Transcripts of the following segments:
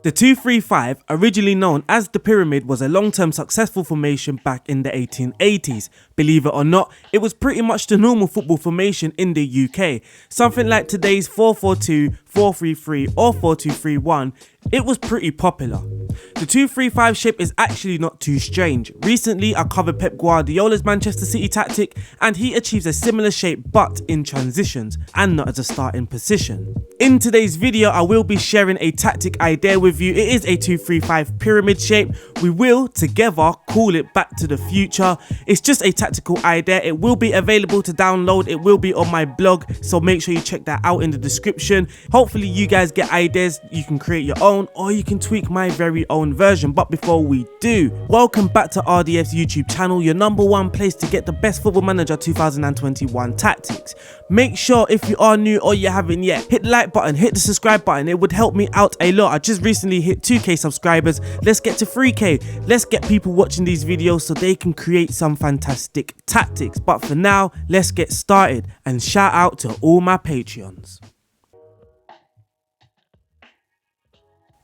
The 2-3-5, originally known as the pyramid, was a long-term successful formation back in the 1880s. Believe it or not, it was pretty much the normal football formation in the UK. Something like today's 4-4-2, 4-3-3 or 4-2-3-1, it was pretty popular. The 2-3-5 shape is actually not too strange. Recently I covered Pep Guardiola's Manchester City tactic and he achieves a similar shape but in transitions and not as a starting position. In today's video I will be sharing a tactic idea with you. It is a 2-3-5 pyramid shape. We will together call it Back to the Future. It's just a tactical idea. It will be available to download. It will be on my blog, so make sure you check that out in the description. Hopefully you guys get ideas. You can create your own or you can tweak my very own version. But before we do, welcome back to RDF's YouTube channel, your #1 place to get the best Football Manager 2021 tactics. Make sure if you are new or you haven't yet, hit the like button, hit the subscribe button. It would help me out a lot. I just recently hit 2k subscribers. Let's get to 3k. Let's get people watching these videos so they can create some fantastic tactics. But for now, let's get started, and shout out to all my Patreons.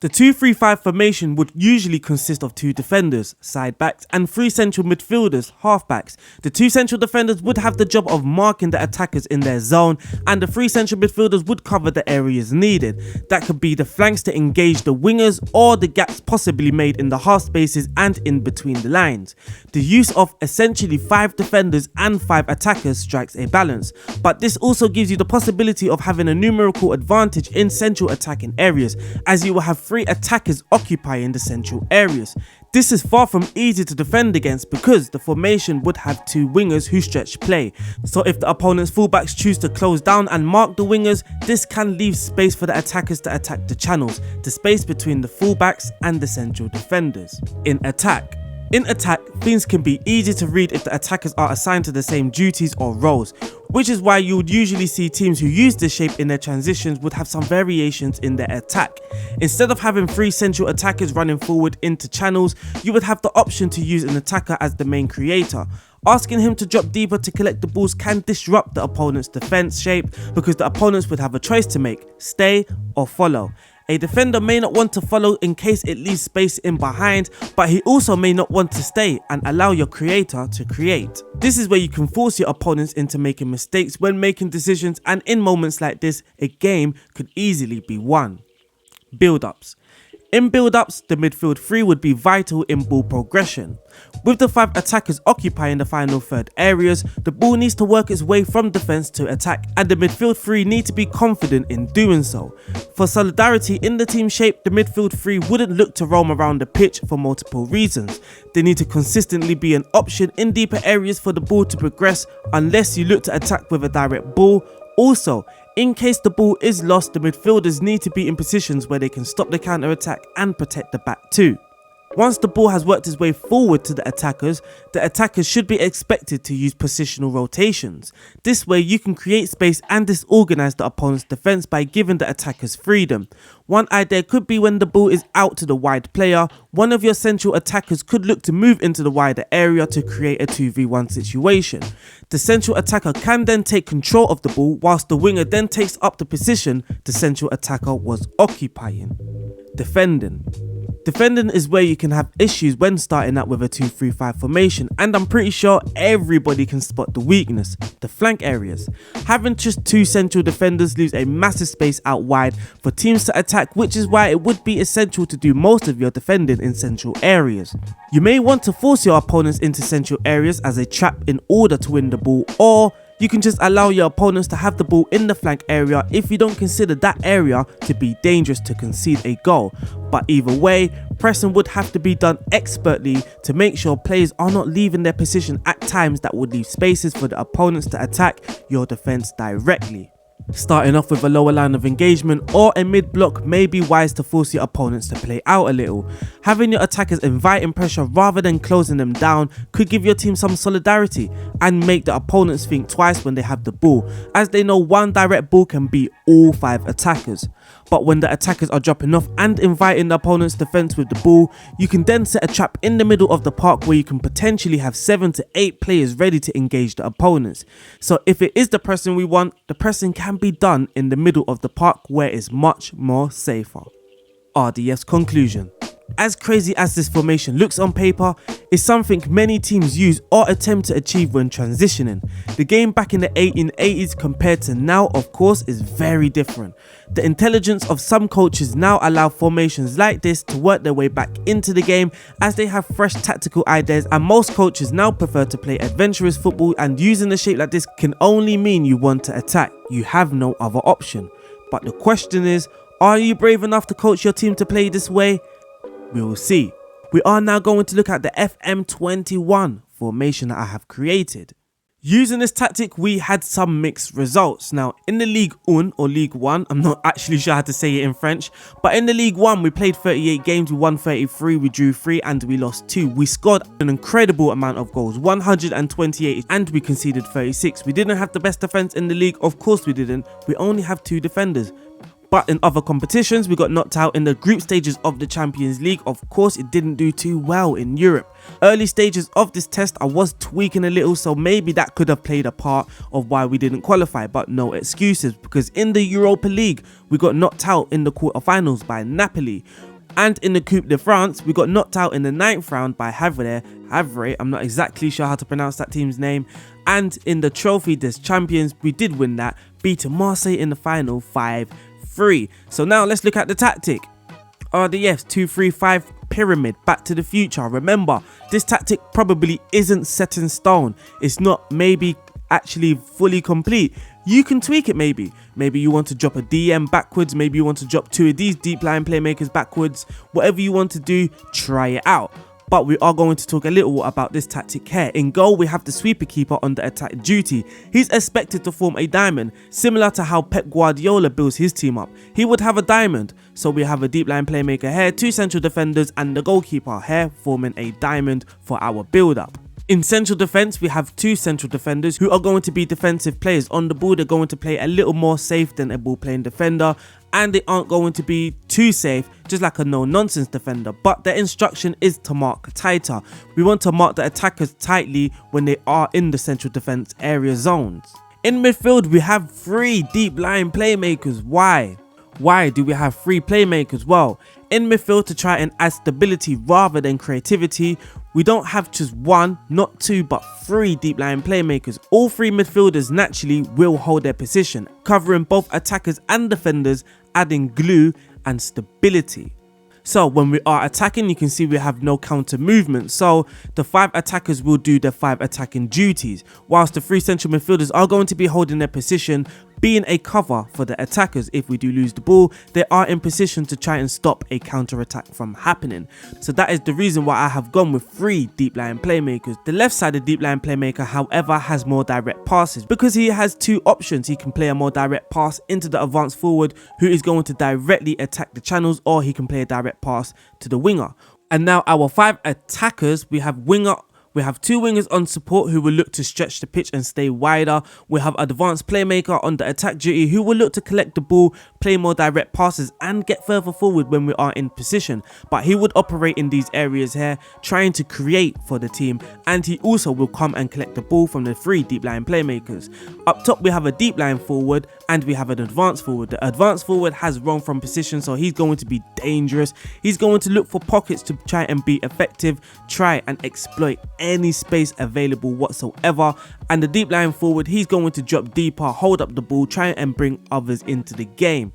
The 2-3-5 formation would usually consist of 2 defenders, side backs, and 3 central midfielders, half backs. The 2 central defenders would have the job of marking the attackers in their zone, and the 3 central midfielders would cover the areas needed. That could be the flanks to engage the wingers or the gaps possibly made in the half spaces and in between the lines. The use of essentially 5 defenders and 5 attackers strikes a balance, but this also gives you the possibility of having a numerical advantage in central attacking areas, as you will have 3 attackers occupying the central areas. This is far from easy to defend against because the formation would have 2 wingers who stretch play. So if the opponent's fullbacks choose to close down and mark the wingers, this can leave space for the attackers to attack the channels, the space between the fullbacks and the central defenders. In attack, things can be easy to read if the attackers are assigned to the same duties or roles, which is why you would usually see teams who use this shape in their transitions would have some variations in their attack. Instead of having 3 central attackers running forward into channels, you would have the option to use an attacker as the main creator. Asking him to drop deeper to collect the balls can disrupt the opponent's defense shape because the opponents would have a choice to make: stay or follow. A defender may not want to follow in case it leaves space in behind, but he also may not want to stay and allow your creator to create. This is where you can force your opponents into making mistakes when making decisions, and in moments like this, a game could easily be won. Build-ups. In build-ups, the midfield 3 would be vital in ball progression. With the 5 attackers occupying the final third areas, the ball needs to work its way from defence to attack, and the midfield 3 need to be confident in doing so. For solidarity in the team shape, the midfield 3 wouldn't look to roam around the pitch for multiple reasons. They need to consistently be an option in deeper areas for the ball to progress unless you look to attack with a direct ball. Also, in case the ball is lost, the midfielders need to be in positions where they can stop the counter attack and protect the back too. Once the ball has worked its way forward to the attackers should be expected to use positional rotations. This way you can create space and disorganize the opponent's defense by giving the attackers freedom. One idea could be when the ball is out to the wide player, one of your central attackers could look to move into the wider area to create a 2v1 situation. The central attacker can then take control of the ball whilst the winger then takes up the position the central attacker was occupying. Defending is where you can have issues when starting out with a 2-3-5 formation, and I'm pretty sure everybody can spot the weakness: the flank areas. Having just 2 central defenders leaves a massive space out wide for teams to attack, which is why it would be essential to do most of your defending in central areas. You may want to force your opponents into central areas as a trap in order to win the ball, or you can just allow your opponents to have the ball in the flank area if you don't consider that area to be dangerous to concede a goal. But either way, pressing would have to be done expertly to make sure players are not leaving their position at times that would leave spaces for the opponents to attack your defense directly. Starting off with a lower line of engagement or a mid block may be wise to force your opponents to play out a little. Having your attackers inviting pressure rather than closing them down could give your team some solidarity and make the opponents think twice when they have the ball, as they know one direct ball can beat all 5 attackers. But when the attackers are dropping off and inviting the opponent's defense with the ball, you can then set a trap in the middle of the park where you can potentially have 7 to 8 players ready to engage the opponents. So if it is the pressing we want, the pressing can be done in the middle of the park where it's much more safer. RDF's conclusion. As crazy as this formation looks on paper, it's something many teams use or attempt to achieve when transitioning. The game back in the 1880s compared to now, of course, is very different. The intelligence of some coaches now allow formations like this to work their way back into the game as they have fresh tactical ideas, and most coaches now prefer to play adventurous football, and using a shape like this can only mean you want to attack. You have no other option. But the question is, are you brave enough to coach your team to play this way? We will see. We are now going to look at the FM21 formation that I have created. Using this tactic, we had some mixed results. Now, in the Ligue 1 or Ligue 1, I'm not actually sure how to say it in French, but in the Ligue 1, we played 38 games, we won 33, we drew 3, and we lost 2. We scored an incredible amount of goals, 128, and we conceded 36. We didn't have the best defense in the league, of course we didn't. We only have 2 defenders. But in other competitions, we got knocked out in the group stages of the Champions League. Of course, it didn't do too well in Europe. Early stages of this test, I was tweaking a little, so maybe that could have played a part of why we didn't qualify, but no excuses, because in the Europa League, we got knocked out in the quarterfinals by Napoli. And in the Coupe de France, we got knocked out in the 9th round by Havre, I'm not exactly sure how to pronounce that team's name. And in the Trophy des Champions, we did win that, beating Marseille in the final 5-3. So now let's look at the tactic. RDF's 2-3-5 pyramid, back to the future. Remember, this tactic probably isn't set in stone. It's not maybe actually fully complete. You can tweak it maybe. Maybe you want to drop a DM backwards. Maybe you want to drop 2 of these deep line playmakers backwards. Whatever you want to do, try it out. But we are going to talk a little about this tactic here. In goal, we have the sweeper keeper on the attack duty. He's expected to form a diamond, similar to how Pep Guardiola builds his team up. He would have a diamond. So we have a deep line playmaker here, 2 central defenders, and the goalkeeper here forming a diamond for our build-up. In central defence, we have 2 central defenders who are going to be defensive players. On the ball, they're going to play a little more safe than a ball-playing defender, and they aren't going to be too safe, just like a no-nonsense defender. But their instruction is to mark tighter. We want to mark the attackers tightly when they are in the central defence area zones. In midfield, we have 3 deep line playmakers. Why? Why do we have 3 playmakers? Well, in midfield, to try and add stability rather than creativity, we don't have just 1, not 2, but 3 deep line playmakers. All 3 midfielders naturally will hold their position, covering both attackers and defenders, adding glue and stability. So when we are attacking, you can see we have no counter movement. So the 5 attackers will do their 5 attacking duties, whilst the 3 central midfielders are going to be holding their position, being a cover for the attackers. If we do lose the ball, they are in position to try and stop a counter attack from happening. So that is the reason why I have gone with 3 deep line playmakers. The left sided deep line playmaker, however, has more direct passes because he has 2 options. He can play a more direct pass into the advanced forward who is going to directly attack the channels, or he can play a direct pass to the winger. And now our 5 attackers, we have 2 wingers on support who will look to stretch the pitch and stay wider. We have advanced playmaker on the attack duty who will look to collect the ball, play more direct passes and get further forward when we are in position. But he would operate in these areas here, trying to create for the team, and he also will come and collect the ball from the 3 deep line playmakers. Up top we have a deep line forward and we have an advanced forward. The advanced forward has run from position, so he's going to be dangerous. He's going to look for pockets to try and be effective, try and exploit any space available whatsoever. And the deep line forward, he's going to drop deeper, hold up the ball, try and bring others into the game.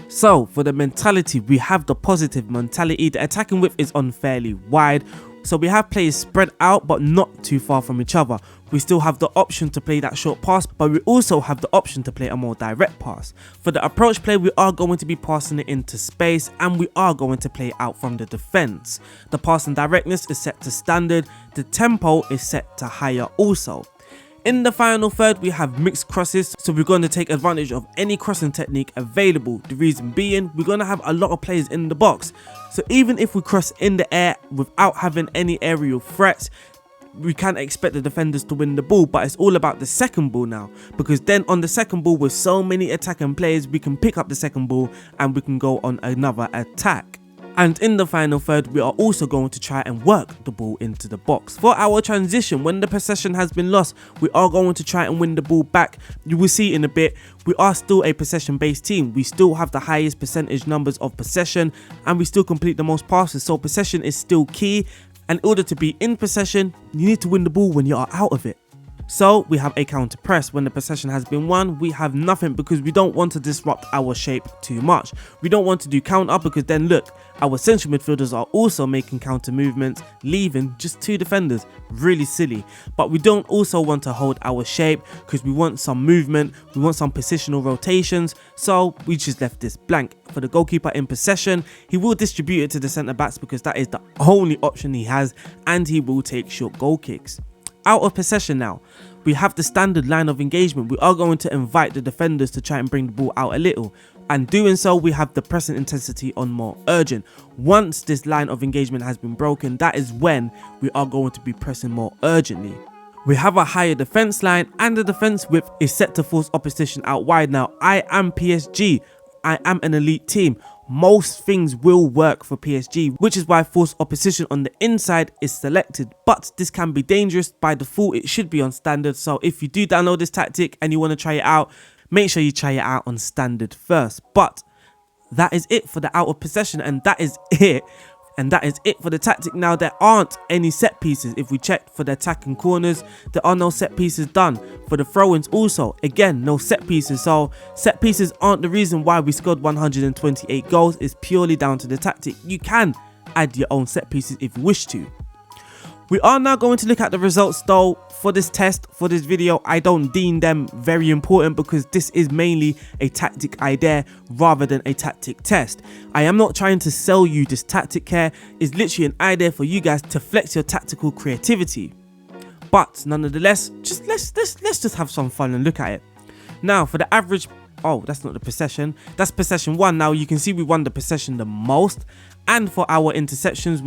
So for the mentality, we have the positive mentality. The attacking width is unfairly wide, so we have players spread out but not too far from each other. We still have the option to play that short pass, but we also have the option to play a more direct pass. For the approach play, we are going to be passing it into space and we are going to play out from the defense. The passing directness is set to standard, the tempo is set to higher also. In the final third, we have mixed crosses, so we're going to take advantage of any crossing technique available. The reason being, we're going to have a lot of players in the box. So even if we cross in the air without having any aerial threats, we can't expect the defenders to win the ball. But it's all about the second ball now, because then on the second ball, with so many attacking players, we can pick up the second ball and we can go on another attack. And in the final third, we are also going to try and work the ball into the box. For our transition, when the possession has been lost, we are going to try and win the ball back. You will see in a bit, we are still a possession-based team. We still have the highest percentage numbers of possession, and we still complete the most passes. So possession is still key. And in order to be in possession, you need to win the ball when you are out of it. So we have a counter press. When the possession has been won, we have nothing because we don't want to disrupt our shape too much. We don't want to do counter because then look, our central midfielders are also making counter movements, leaving just 2 defenders. Really silly. But we don't also want to hold our shape because we want some movement, we want some positional rotations. So we just left this blank. For the goalkeeper in possession, he will distribute it to the centre backs because that is the only option he has, and he will take short goal kicks. Out of possession now, we have the standard line of engagement. We are going to invite the defenders to try and bring the ball out a little. And doing so, we have the pressing intensity on more urgent. Once this line of engagement has been broken, that is when we are going to be pressing more urgently. We have a higher defense line and the defense width is set to force opposition out wide. Now, I am PSG. I am an elite team. Most things will work for PSG, which is why force opposition on the inside is selected, but this can be dangerous. By default, it should be on standard. So if you do download this tactic and you want to try it out, make sure you try it out on standard first. But that is it for the out of possession, and that is it. And that is it for the tactic. Now, there aren't any set pieces. If we check for the attack and corners, there are no set pieces done. For the throw-ins also, again, no set pieces. So set pieces aren't the reason why we scored 128 goals. It's purely down to the tactic. You can add your own set pieces if you wish to. We are now going to look at the results though. For this test, for this video, I don't deem them very important because this is mainly a tactic idea rather than a tactic test. I am not trying to sell you this tactic here. It's literally an idea for you guys to flex your tactical creativity. But nonetheless, let's just have some fun and look at it. Now for the average, oh, that's not the possession, that's possession 1. Now you can see we won the possession the most, and for our interceptions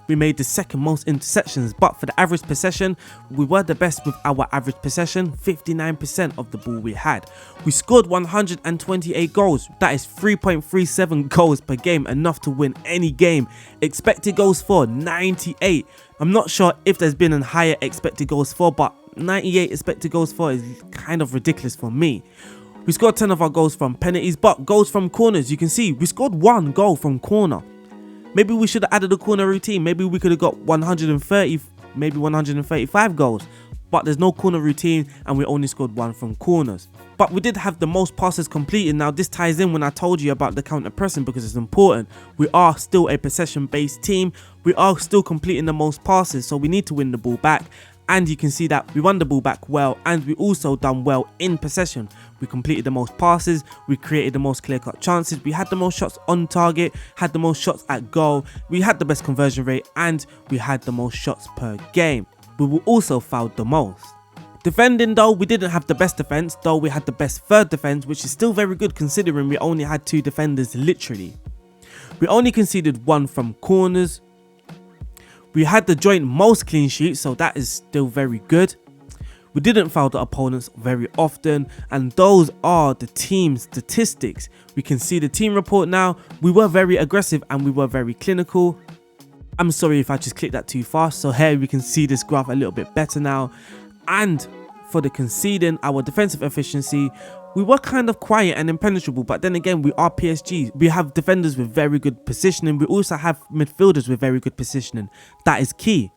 we made the second most interceptions. But for the average possession, we were the best with our average possession, 59% of the ball we had. We scored 128 goals. That is 3.37 goals per game, enough to win any game. Expected goals for 98. I'm not sure if there's been a higher expected goals for, but 98 expected goals for is kind of ridiculous for me. We scored 10 of our goals from penalties, but goals from corners, you can see we scored 1 goal from corner. Maybe we should have added a corner routine. Maybe we could have got 130, maybe 135 goals. But there's no corner routine and we only scored 1 from corners. But we did have the most passes completed. Now this ties in when I told you about the counter pressing because it's important. We are still a possession based team. We are still completing the most passes, so we need to win the ball back. And you can see that we won the ball back well, and we also done well in possession. We completed the most passes, we created the most clear-cut chances, we had the most shots on target, had the most shots at goal, we had the best conversion rate, and we had the most shots per game. We were also fouled the most. Defending though, we didn't have the best defense, though we had the best third defense, which is still very good considering we only had 2 defenders literally. We only conceded 1 from corners. We had the joint most clean sheets, so that is still very good. We didn't foul the opponents very often, and those are the team statistics. We can see the team report now. We were very aggressive and we were very clinical. I'm sorry if I just clicked that too fast. So here we can see this graph a little bit better now. And for the conceding, our defensive efficiency, we were kind of quiet and impenetrable, but then again, we are PSG. We have defenders with very good positioning. We also have midfielders with very good positioning. That is key,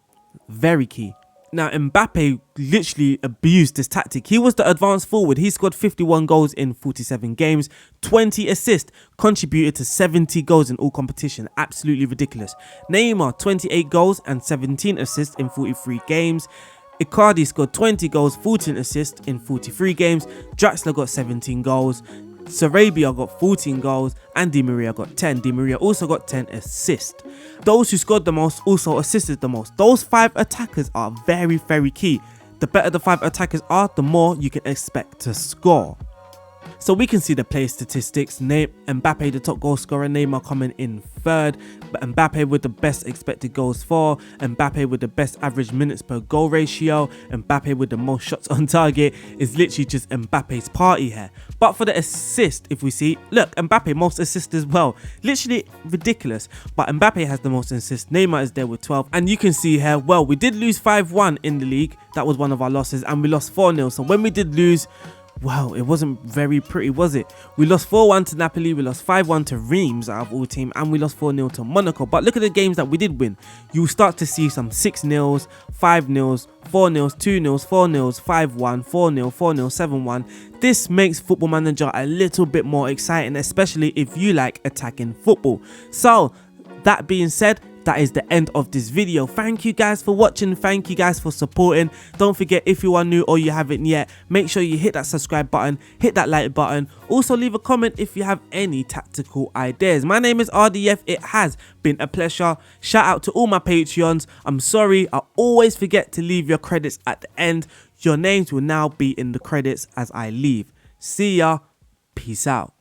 very key. Now, Mbappe literally abused this tactic. He was the advanced forward. He scored 51 goals in 47 games, 20 assists, contributed to 70 goals in all competition. Absolutely ridiculous. Neymar, 28 goals and 17 assists in 43 games. Icardi scored 20 goals, 14 assists in 43 games. Draxler got 17 goals. Sarabia got 14 goals and Di Maria got 10. Di Maria also got 10 assists. Those who scored the most also assisted the most. Those 5 attackers are very, very key. The better the 5 attackers are, the more you can expect to score. So we can see the play statistics. Mbappe the top goal scorer, Neymar coming in third, but Mbappe with the best expected goals for, Mbappe with the best average minutes per goal ratio, Mbappe with the most shots on target. Is literally just Mbappe's party here. But for the assist, if we see, look, Mbappe most assists as well, literally ridiculous, but Mbappe has the most assists. Neymar is there with 12, and you can see here, well, we did lose 5-1 in the league. That was one of our losses, and we lost 4-0. So when we did lose, well, it wasn't very pretty, was it? We lost 4-1 to Napoli, we lost 5-1 to Reims out of all team, and we lost 4-0 to Monaco. But look at the games that we did win. You start to see some 6-0s, 5-0s, 4-0s, 2-0s, 4-0s, 5-1, 4-0, 4-0, 7-1. This makes Football Manager a little bit more exciting, especially if you like attacking football. So, that being said, that is the end of this video. Thank you guys for watching. Thank you guys for supporting. Don't forget, if you are new or you haven't yet, make sure you hit that subscribe button, hit that like button. Also leave a comment if you have any tactical ideas. My name is RDF. It has been a pleasure. Shout out to all my Patreons. I'm sorry, I always forget to leave your credits at the end. Your names will now be in the credits as I leave. See ya. Peace out.